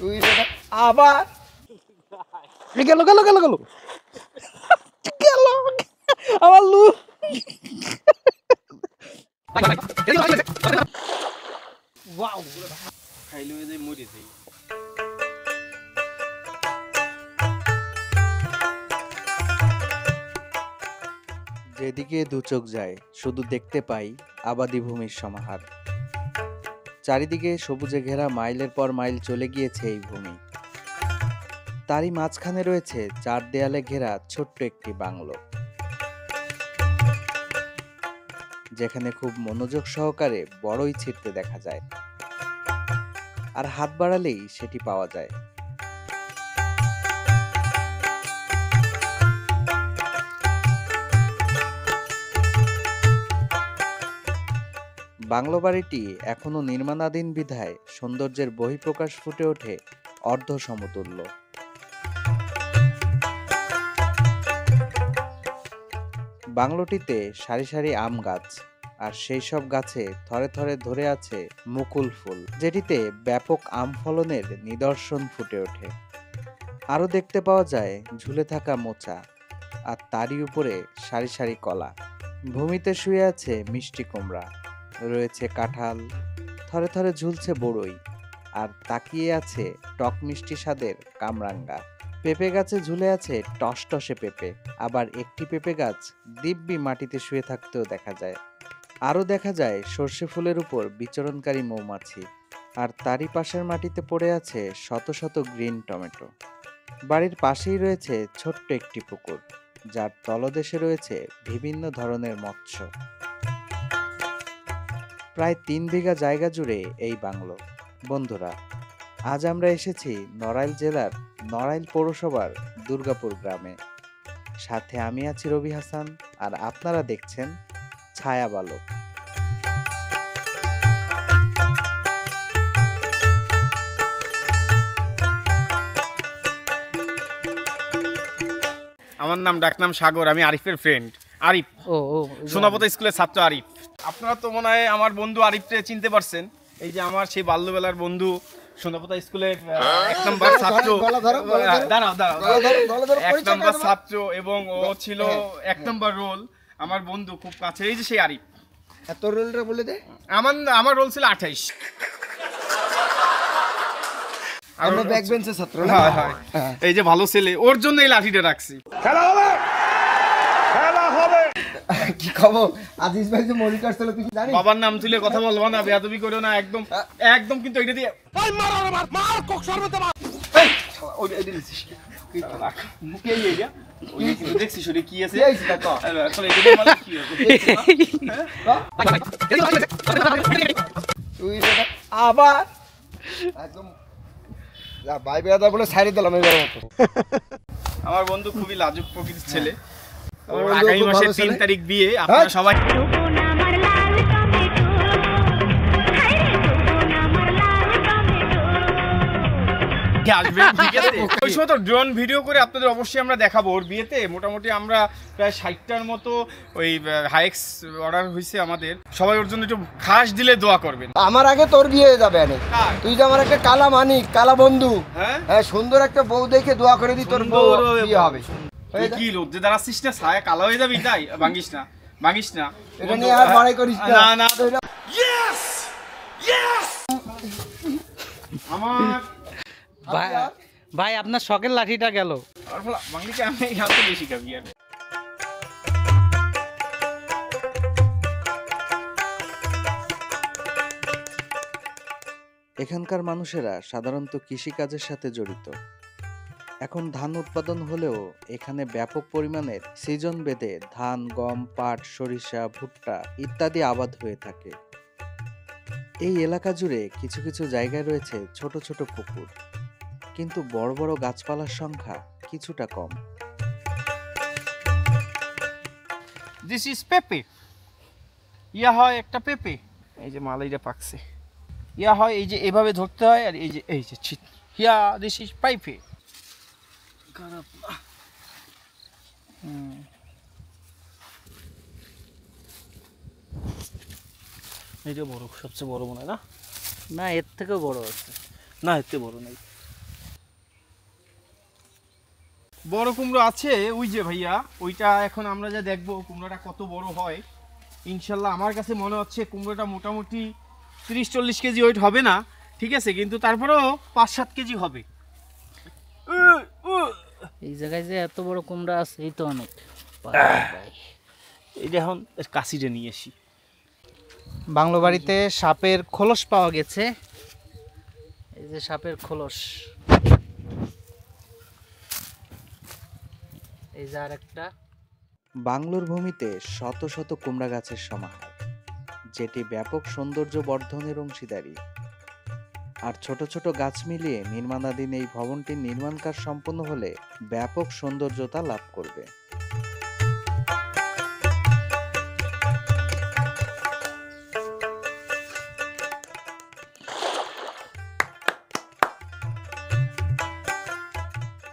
তুই আবার গেল গেল গেল গেল গেল আমার লু ওয়াও খাইলে ওই যে মরে যাই। যেদিকে দু চোখ যায় শুধু দেখতে পাই আবাদি ভূমির সমাহার। চারিদিকে সবুজে ঘেরা মাইলের পর মাইল চলে গিয়েছে এই ভূমি। তারই মাঝখানে রয়েছে চার দেয়ালে ঘেরা ছোট্ট একটি বাংলো, যেখানে খুব মনোযোগ সহকারে বড়ই ছিঁড়তে দেখা যায়, আর হাত বাড়ালেই সেটি পাওয়া যায়। বাংলো বাড়িটি এখনো নির্মাণাধীন বিধায় সৌন্দর্যের বহিঃপ্রকাশ ফুটে ওঠে অর্ধ সমতুল্য। বাংলোটিতে সারি সারি আম গাছ, আর সেই সব গাছে থরে থরে ধরে আছে মুকুল ফুল, যেটিতে ব্যাপক আম ফলনের নিদর্শন ফুটে ওঠে। আরও দেখতে পাওয়া যায় ঝুলে থাকা মোচা, আর তারই উপরে সারি সারি কলা। ভূমিতে শুয়ে আছে মিষ্টি কুমড়া, রয়েছে কাঁঠাল, থরে থরে ঝুলছে বড়ই, আর তাকিয়ে আছে টক মিষ্টি স্বাদের কামরাঙ্গা। পেঁপে গাছে ঝুলে আছে টসটসে পেঁপে, আবার একটি পেঁপে গাছ দিব্যি মাটিতে শুয়ে থাকতেও দেখা যায়। আরও দেখা যায় সর্ষে ফুলের উপর বিচরণকারী মৌমাছি, আর তারই পাশের মাটিতে পড়ে আছে শত শত গ্রিন টমেটো। বাড়ির পাশেই রয়েছে ছোট্ট একটি পুকুর, যার তলদেশে রয়েছে বিভিন্ন ধরনের মৎস্য। প্রায় 3 বিঘা জায়গা জুড়ে এই বাংলো। বন্ধুরা, আজ আমরা এসেছি নড়াইল জেলার নড়াইল পৌরসভার দুর্গাপুর গ্রামে। সাথে আমি আছি রবি হাসান, আর আপনারা দেখছেন ছায়া বালক। আমার নাম ডাকনাম সাগর, আমি আরিফের ফ্রেন্ড। আরিফ ও ও সোনাপতা স্কুলের ছাত্র আরিফ। আপনারা তো মনে হয় আমার বন্ধু আরিফকে চিনতে পারছেন। এই যে আমার সেই বাল্যবেলার বন্ধু, সোনাপতা স্কুলের 1 নম্বর ছাত্র। দাঁড়াও দাঁড়াও, 1 নম্বর ছাত্র, এবং ও ছিল 1 নম্বর রোল। আমার বন্ধু খুব কাছে, এই যে সেই আরিফ। এত রোলটা বলে দে। আমার রোল ছিল 28। আমরা ব্যাক বেঞ্চের ছাত্র না? হ্যাঁ হ্যাঁ, এই যে ভালো ছেলে, ওর জন্য এই লাঠিটা রাখছি। খেলা হবে, খেলা হবে। কি খবর? আজিজ ভাই যে মনিটর ছিল তুই কি জানিস? বাবার নাম তুলে কথা বলবা না, বেয়াদবি করো না একদম একদম। কিন্তু এটা দিয়ে ওই মার আর মার, মার কক সর্বতে মার। এই শালা, ওই এটা দিছিস মুখে এই এটা ওই কিন্তু দেখছিস ওটা কি আছে? কি আছে তা কও? আসলে এটা দিয়ে মানে কি আছে? তুই আবার একদম যা ভাই বেয়াদা বলে ছাইরে দিলাম এবার মতো। আমার বন্ধু খুবই লাজুক প্রকৃতির ছেলে। আমার ওর বন্ধু আগামী খুব মাসের ভালো 3 ছেলে। তারিখ বিয়ে। আপনারা সবাই আসবেন, ঠিক আছে? ওই সময় তো ড্রোন ভিডিও করে আপনাদের অবশ্যই আমরা দেখাবো ওর বিয়েতে। মোটামুটি আমরা প্রায় 60টার মতো ওই হাইক্স অর্ডার হয়েছে আমাদের। সবাই ওর জন্য একটু খাস দিলে দোয়া করবেন। আমার আগে তোর বিয়ে হয়ে যাবে আনে। কার? তুই যে আমার একটা কালা মানিক, কালা বন্ধু, হ্যাঁ হ্যাঁ সুন্দর একটা বউ দেখে দোয়া করে দি তোর বউ সুন্দর হবে বিয়ে হবে। তুই কি লজ্জে দাঁড়াচ্ছিস না? ছায়া কালো হয়ে যাবি, তাই ভাঙিস না, ভাঙিস না। এটা নিয়ে আর বাড়াই করিস না। না না, এটা- ইয়েস ইয়েস। আমার ভাই আপনার শখের লাঠিটা গেল। বাঙালিকে আমি হাতে বেশি খাবি আর। এখানকার মানুষেরা সাধারণত কৃষিকাজের সাথে জড়িত। এখন ধান উৎপাদন হলেও এখানে ব্যাপক পরিমাণের সিজন বেঁধে ধান, গম, পাট, সরিষা, ভুট্টা ইত্যাদি আবাদ হয়ে থাকে। এই এলাকা জুড়ে কিছু কিছু জায়গায় রয়েছে ছোট ছোট পুকুর, কিন্তু বড় বড় গাছপালার সংখ্যা কিছুটা কম। দিস ইজ পেঁপে। ইয়া হয় একটা পেঁপে, এই যে মালাইটা পাকছে। ইয়া হয় এই যে এভাবে ধরতে হয়, আর এই যে ছিট। ইয়া দিস ইজ পাইপে। এইটা বড়, সবচেয়ে বড় মনে হয় না? না, এর থেকেও বড় আছে। না, এতে বড় নাই। বড় কুমড়ো আছে ওই যে ভাইয়া, ওইটা এখন আমরা যা দেখবো কুমড়োটা কত বড় হয়। ইনশাল্লাহ আমার কাছে মনে হচ্ছে কুমড়োটা মোটামুটি 30-40 কেজি ওয়েট হবে না, ঠিক আছে, কিন্তু তারপরেও 5-7 কেজি হবে। এই জায়গায় যে এত বড় কুমড়া আছে এই তো অনেক। এই যে এখন কাশিটা নিয়ে আসি। বাংলো বাড়িতে সাপের খোলস পাওয়া গেছে, এই যে সাপের খোলস, এই যে আর একটা। বাংলোর ভূমিতে শত শত কুমড়া গাছের সমাহার, যেটি ব্যাপক সৌন্দর্য বর্ধনের অংশীদারি। আর ছোট ছোট গাছ মিলিয়ে নির্মাণাধীন এই ভবনটির নির্মাণ কাজ সম্পন্ন হলে ব্যাপক সৌন্দর্যতা লাভ করবে।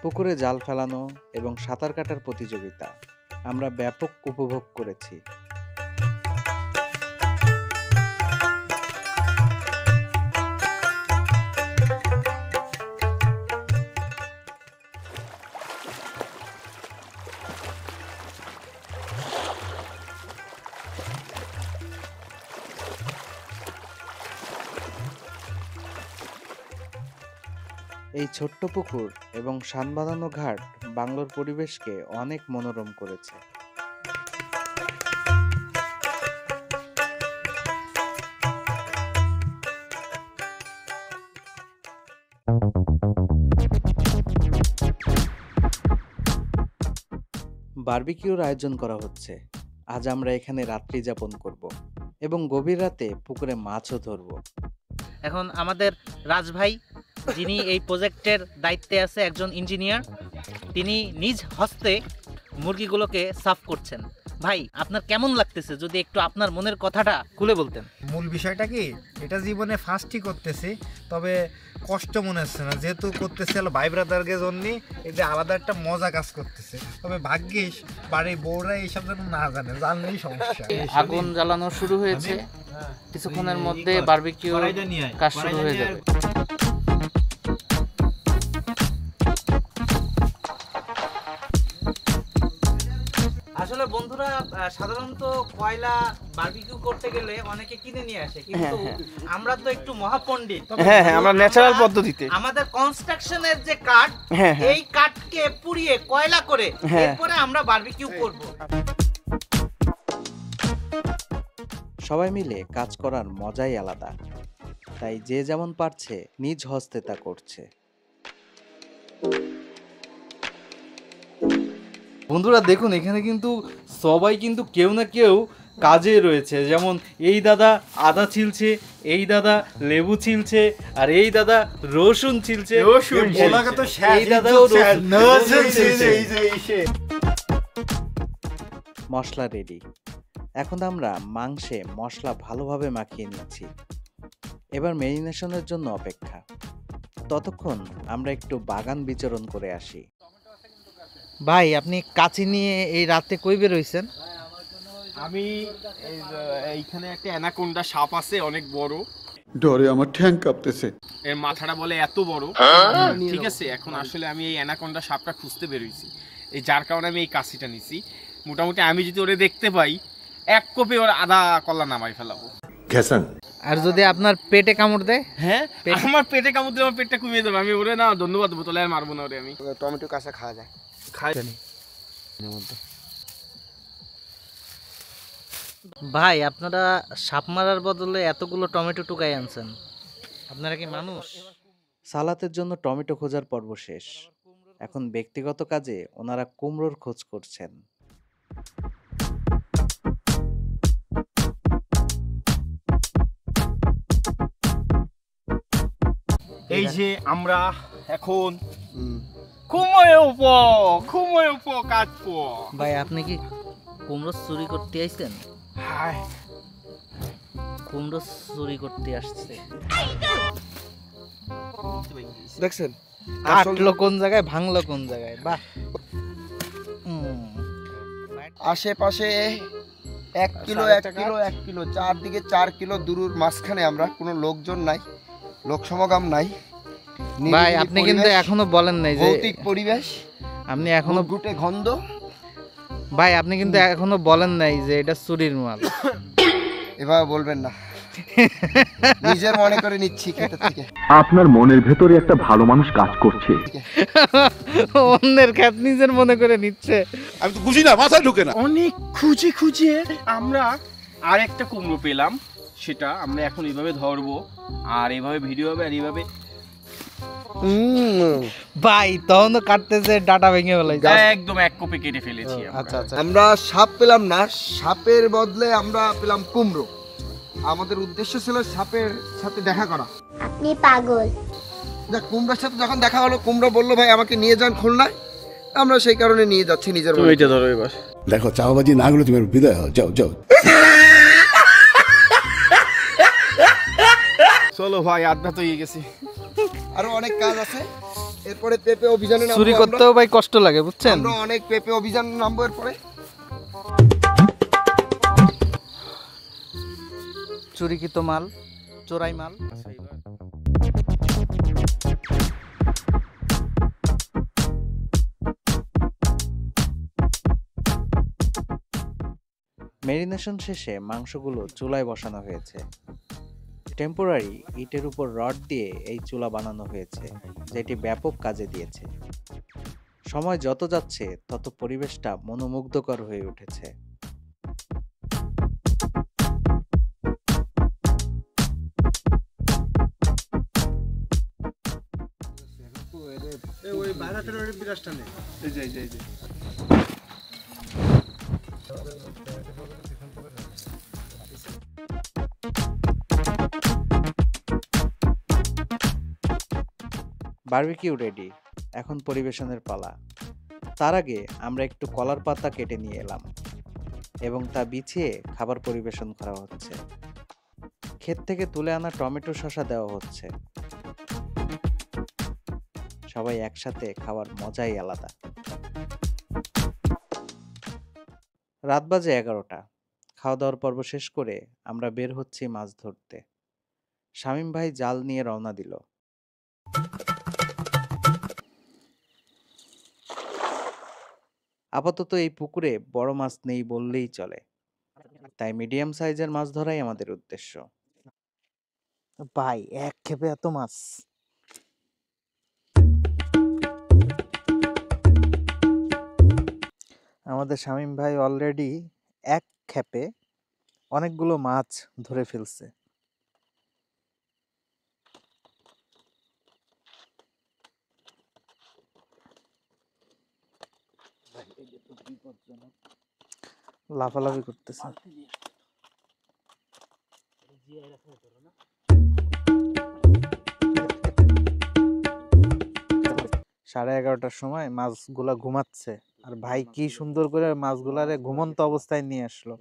পুকুরে জাল ফেলানো এবং সাঁতার কাটার প্রতিযোগিতা আমরা ব্যাপক উপভোগ করেছি। এই ছোট্ট পুকুর এবং শান বাঁধানো ঘাট বাংলোর পরিবেশকে অনেক মনোরম করেছে। বারবিকিউর আয়োজন করা হচ্ছে। আজ আমরা এখানে রাত্রি যাপন করব এবং গভীর রাতে পুকুরে মাছও ধরব। এখন আমাদের রাজ ভাই, যিনি এই প্রজেক্টের দায়িত্বে আছে, একজন ইঞ্জিনিয়ার, তিনি নিজ হস্তে মুরগিগুলোকে সাফ করছেন। ভাই, আপনার কেমন লাগতেছে যদি একটু আপনার মনের কথাটা খুলে বলতেন। মূল বিষয়টা কি, এটা জীবনে ফার্স্টই করতেছি, তবে কষ্ট মনে হচ্ছে না, যেহেতু করতেছি হলো ভাই ব্রাদারকে জন্য, এটা আলাদা একটা মজা কাজ করতেছে। তবে ভাগ্যিস বাড়ির বউরা এইসব যেন না জানে, জানলেই সমস্যা। আগুন জ্বালানো শুরু হয়েছে, কিছুক্ষণের মধ্যে বারবিকিউ কাজ শুরু হয়ে যাবে। আসলে বন্ধুরা, সাধারণত কয়লা বারবিকিউ করতে গেলে অনেকে কিনে নিয়ে আসে, কিন্তু আমরা তো একটু মহাপণ্ডিত। হ্যাঁ হ্যাঁ, আমরা ন্যাচারাল পদ্ধতিতে আমাদের কনস্ট্রাকশনের যে কাঠ, এই কাঠকে পুড়িয়ে কয়লা করে এরপরে আমরা বারবিকিউ করব। সবাই মিলে কাজ করার মজাই আলাদা, তাই যে যেমন পারছে নিজ হস্তে তা করছে। বন্ধুরা দেখুন, এখানে কিন্তু সবাই কিন্তু কেউ না কেউ কাজে রয়েছে। যেমন এই দাদা আদা ছিলছে, এই দাদা লেবু ছিলছে, আর এই দাদা রসুন ছিলছে, এই দাদাও রসুন ছিলছে। মশলা রেডি। এখন আমরা মাংসে মশলা ভালোভাবে মাখিয়ে নিচ্ছি। এবার ম্যারিনেশনের জন্য অপেক্ষা। ততক্ষণ আমরা একটু বাগান বিচরণ করে আসি। ভাই, আপনি কাছি নিয়ে এই রাতে কই বের হইছেন? আমি এইখানে একটা অ্যানাকোন্ডা সাপ আছে, অনেক বড়, ডরে আমার ঠ্যাং কাঁপতেছে। এর মাথাটা বলে এত বড়, ঠিক আছে। এখন আসলে আমি এই অ্যানাকোন্ডা সাপটা খুঁজতে বেরোইছি, এই যার কারণে আমি এই কাশিটা নিছি। মোটামুটি আমি যদি ওরে দেখতে পাই, এক কোপে ওর আধা কল্লা নামাই ফেলাবো। আর যদি আপনার পেটে কামড় দেয়? হ্যাঁ, আমার পেটে কামড় দিলে আমার পেটটা কমিয়ে দেবে, আমি ওরে না ধন্যবাদ বোতলে আর মারবো না ওরে। আমি টমেটো কাঁচা খাওয়া যায়, খাই। ভাই, আপনারা সাপ মারার বদলে এতগুলো টমেটো টুকাই আনছেন, আপনারা কি মানুষ? সালাতের জন্য টমেটো খোঁজার পর্ব শেষ। এখন ব্যক্তিগত কাজে ওনারা কুমড়োর খোঁজ করছেন। এই যে আমরা এখন কুমড়োর উপর কাটবো। ভাই, আপনি কি কুমড়ো চুরি করতে আইছেন? হায়, কুমড়ো চুরি করতে আসছে। দেখছেন কাটলো কোন জায়গায়, ভাঙলো কোন জায়গায়। বাহ। আশেপাশে 1 কিলো 1 কিলো 1 কিলো, চারদিকে 4 কিলো দূরের মাঝখানে আমরা, কোনো লোকজন নাই, লোক সমাগম নাই। ভাই, আপনি কিন্তু এখনো বলেন নাই যে ভৌতিক পরিবেশ, আপনি এখনো গুটে গন্ধ। ভাই আপনি কিন্তু এখনো বলেন নাই যে এটা চুরির মাল। এভাবে বলবেন না, নিজের মনে করে নিচ্ছি ক্ষেতের থেকে। আপনার মনের ভেতরে একটা ভালো মানুষ কাজ করছে। অন্যের খ্যাত নিজের মনে করে নিচ্ছে। আমি তো বুঝি না, মাথায় ঢুকে না। অনেক খুঁজে খুঁজে আমরা আর একটা কুমড়ো পেলাম, সেটা আমরা এখন এইভাবে ধরবো আর এইভাবে ভিডিও হবে আর এইভাবে ভাই তখনও কাটতেছে ডাটা ভেঙে ফেলাইছে। একদম এক কোপে কেটে ফেলেছি আমরা। আচ্ছা আচ্ছা। আমরা সাপ পেলাম না, সাপের বদলে আমরা পেলাম কুমড়ো। আমাদের উদ্দেশ্য ছিল সাপের সাথে দেখা করা। আপনি পাগল। দেখ, কুমড়োর সাথে যখন দেখা হলো, কুমড়ো বললো ভাই আমাকে নিয়ে যান খুলনায়। আমরা সেই কারণে নিয়ে যাচ্ছি নিজের মনে। এইটা ধরো এবার। দেখো চাওয়াবাজি না গেলে তুমি বিদায় হও, যাও যাও। চলো ভাই, আড্ডা তো হয়ে গেছি। আরো অনেক কাজ আছে। এরপরে পেঁপে অভিযানে নামবো চুরি আমরা। করতেও ভাই কষ্ট লাগে বুঝছেন। আমরা অনেক পেঁপে অভিযান নামবো এরপরে। চুরিকৃত মাল, চোরাই মাল। মেরিনেশন শেষে মাংসগুলো চুলায় বসানো হয়েছে। টেম্পোরারি ইটের উপর রড দিয়ে এই চুলা বানানো হয়েছে, যেটি ব্যাপক কাজে দিয়েছে। সময় যত যাচ্ছে তত পরিবেশটা মনোমুগ্ধকর হয়ে উঠেছে। বারবিকিউ রেডি, এখন পরিবেশনের পালা। তার আগে আমরা একটু কলার পাতা কেটে নিয়ে এলাম এবং তা বিছিয়ে খাবার পরিবেশন করা হচ্ছে। ক্ষেত থেকে তুলে আনা টমেটো শসা দেওয়া হচ্ছে। সবাই একসাথে খাওয়ার মজাই আলাদা। রাত বাজে 11টা। খাওয়া দাওয়ার পর্ব শেষ করে আমরা বের হচ্ছি মাছ ধরতে। শামীম ভাই জাল নিয়ে রওনা দিল। আপাতত এই পুকুরে বড় মাছ নেই বললেই চলে, তাই মিডিয়াম সাইজের মাছ ধরাই আমাদের উদ্দেশ্য। ভাই এক ক্ষেপে এত মাছ! আমাদের শামীম ভাই অলরেডি এক ক্ষেপে অনেকগুলো মাছ ধরে ফেলছে। লাফালাফি করতেছে। 11:30টার সময় মাছগুলা ঘুমাচ্ছে, আর ভাই কি সুন্দর করে মাছগুলারে ঘুমন্ত অবস্থায় নিয়ে আসলো।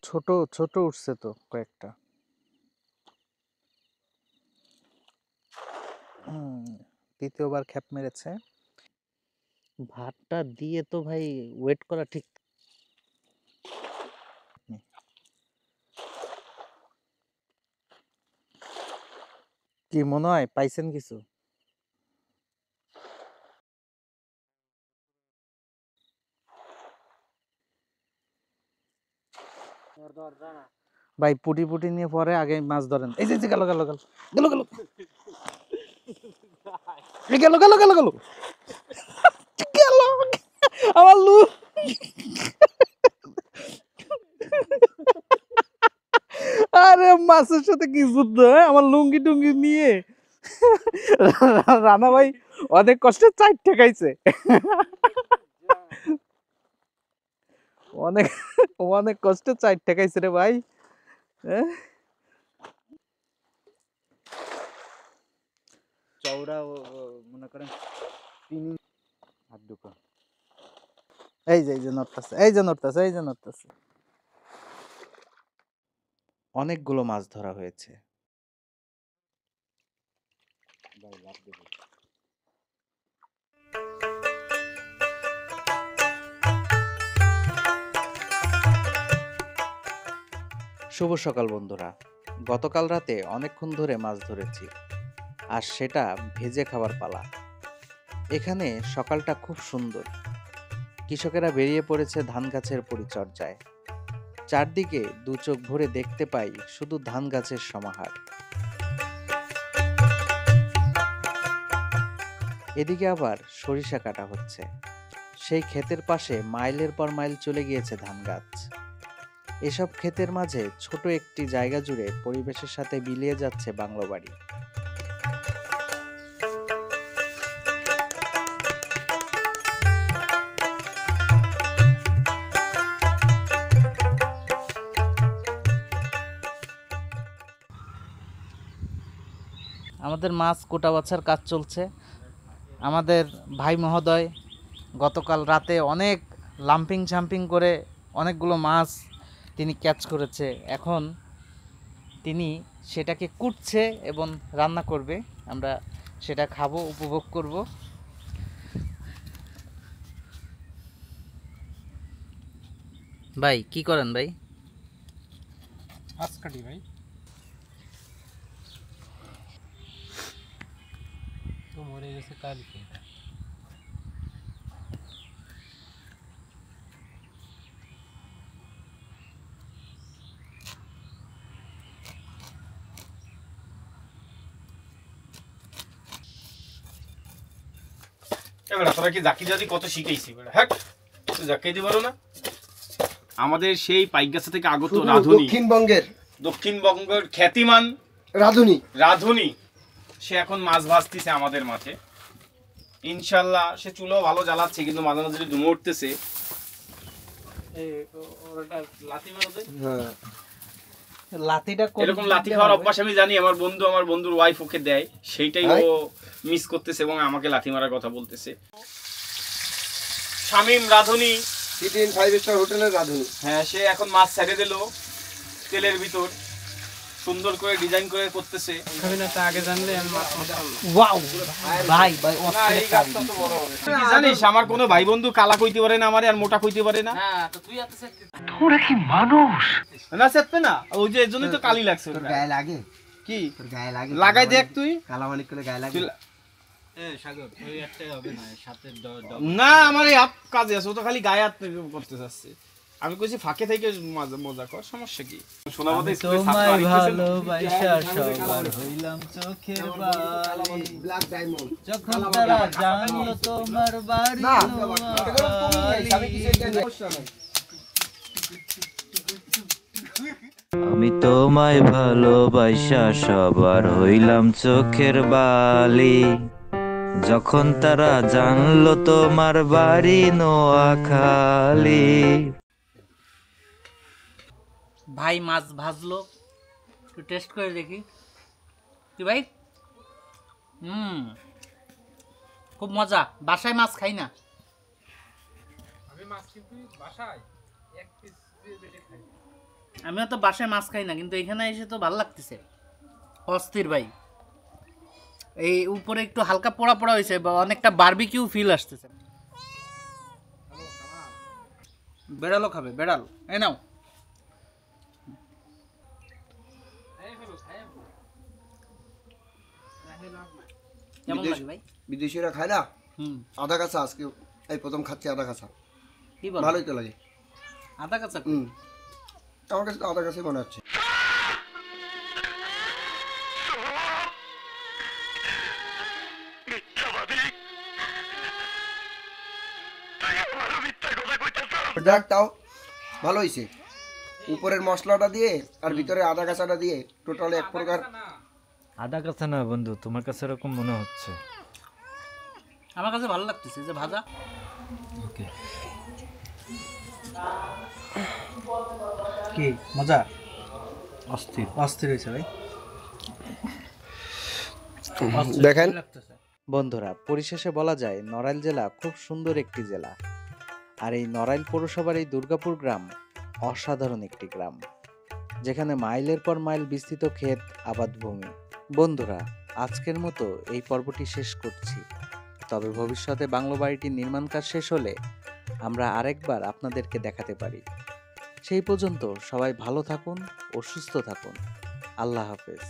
ছোট ছোট উঠছে তো কয়েকটা। দ্বিতীয়বার খ্যাপ মেরেছে। ভাতটা দিয়ে তো ভাই ওয়েট করা ঠিক। কি মনে হয় পাইছেন কিছু? ভাই পুটি পুটি নিয়ে পরে আগে মাছ ধরেন। এই যে গেল গেল গেল গেল গেল গেল গেল গেল গেল গেল আমার লু। আরে মাছের সাথে কি যুদ্ধ! আমার লুঙ্গি টুঙ্গি নিয়ে রানা ভাই অনেক কষ্টে 4টা খাইছে। অনেক অনেক কষ্টে 4টা খাইছে রে ভাই। চওড়া মনে করেন 3 হাত দুটো। এই যে নড়তাছে, এই যে নড়তাছে, এই যে নড়তাছে। অনেকগুলো মাছ ধরা হয়েছে। শুভ সকাল বন্ধুরা। গতকাল রাতে অনেকক্ষণ ধরে মাছ ধরেছি, আর সেটা ভেজে খাবার পালা। এখানে সকালটা খুব সুন্দর। কৃষকেরা বেরিয়ে পড়েছে ধান গাছের পরিচর্যায়। চারদিকে দু চোখ ভরে দেখতে পাই শুধু ধান গাছের সমাহার। এদিকে আবার সরিষা কাটা হচ্ছে। সেই ক্ষেতের পাশে মাইলের পর মাইল চলে গিয়েছে ধান গাছ। এসব ক্ষেতের মাঝে ছোট একটি জায়গা জুড়ে পরিবেশের সাথে মিলিয়ে যাচ্ছে বাংলো বাড়ি। আমাদের মাছ কোটা বাছার কাজ চলছে। আমাদের ভাই মহোদয় গতকাল রাতে অনেক লাম্পিং ঝাম্পিং করে অনেকগুলো মাছ তিনি ক্যাচ করেছে। এখন তিনি সেটাকে কুটছে এবং রান্না করবে। আমরা সেটা খাবো, উপভোগ করব। ভাই কি করেন ভাই? মাছ কাটি ভাই। তো মরে গেছে কালকে। এবার তোরা কি জাকি জাতি কত শিখাইছি বেটা, হ্যাঁ তুই জাকাইতে পারো না? আমাদের সেই পাইকগাছা থেকে আগত রাধুনী, দক্ষিণবঙ্গের খ্যাতিমান রাধুনী সে এখন মাছ ভাজতেছে আমাদের মাঠে। ইনশাল্লাহ সে চুলো ভালো জ্বালাচ্ছে, কিন্তু মাঝে মাঝে যে ধুমে উঠতেছে। এরকম লাথি খাওয়ার অভ্যাস আমি জানি, আমার বন্ধুর ওয়াইফ ওকে দেয়, সেইটাই ও মিস করতেছে এবং আমাকে লাথি মারার কথা বলতেছে। শামীম রাধুনী, সিটি ইন 5 স্টার হোটেলের রাধুনী, হ্যাঁ সে এখন মাছ ছেড়ে দিল তেলের ভিতর, সুন্দর করে ডিজাইন করে করতেছে। আগে জানলে ওয়াও ভাই ভাই কি জানিস, আমার কোনো ভাই বন্ধু কালা কইতে পারে না আমারে, আর মোটা কইতে পারে না। হ্যাঁ তো তুই এত তোরা কি মানুষ? না সেটবে না, ওই যে এজন্যই তো কালি লাগছে। তোর গায়ে লাগে কি তোর গায়ে লাগে? লাগাই দেখ তুই, কালা মালিক করে গায়ে লাগে। না আমার এই হাত কাজে আছে, ও তো খালি গায়ে হাত করতে চাচ্ছে। আমি কইছি ফাঁকে থেকে মজা কর, সমস্যা কি? শোনাবো তো তোমায় ভালোবাসা সবার হইলাম চোখের বালি, ব্ল্যাক ডায়মন্ড যখন তারা জানলো তোমার বাড়ি না নোয়ালি। আমি কিছু এটা সমস্যা নাই। আমি তোমায় ভালোবাসা সবার হইলাম চোখের বালি, যখন তারা জানলো তোমার বাড়ি নোয়াখালী। ভাই মাছ ভাজলো, একটু টেস্ট করে দেখি। কি ভাই? খুব মজা। বাসায় মাছ খাই না আমি, মাছ কিন্তু বাসায় এক পিস দিয়ে বেটে খাই। আমিও তো বাসায় মাছ খাই না, কিন্তু এখানে এসে তো ভালো লাগতেছে, অস্থির ভাই। এই উপরে একটু হালকা পোড়া পোড়া হয়েছে, অনেকটা বারবিকিউ ফিল আসতেছে। বেড়ালও খাবে, বেড়াল এই নাও। কেমন লাগে ভাই? বিদেশিরা খায় না আদা কাঁচা, আজকে এই প্রথম খাচ্ছি আদা কাঁচা। কি বল? ভালোই তো লাগে আদা কাঁচা। আমার কাছে তো আদা কাঁচাই মনে হচ্ছে। যাক তাও ভালো হয়েছে, উপরের মশলাটা দিয়ে আর ভিতরে আদা কাঁচাটা দিয়ে টোটাল এক প্রকার। আদা কাঁচা না বন্ধু, তোমার কাছে এরকম মনে হচ্ছে। আমার কাছে ভালো লাগতেছে যে ভাজা। ওকে, কি মজা? অস্থির অস্থির হয়েছে ভাই। দেখেন বন্ধুরা, পরিশেষে বলা যায় নড়াইল জেলা খুব সুন্দর একটি জেলা। আর এই নড়াইল পৌরসভার এই দুর্গাপুর গ্রাম অসাধারণ একটি গ্রাম, যেখানে মাইলের পর মাইল বিস্তৃত ক্ষেত, আবাদভূমি। বন্ধুরা, আজকের মতো এই পর্বটি শেষ করছি। তবে ভবিষ্যতে বাংলো বাড়িটির নির্মাণ কাজ শেষ হলে আমরা আরেকবার আপনাদেরকে দেখাতে পারি। সেই পর্যন্ত সবাই ভালো থাকুন ও সুস্থ থাকুন। আল্লাহ হাফেজ।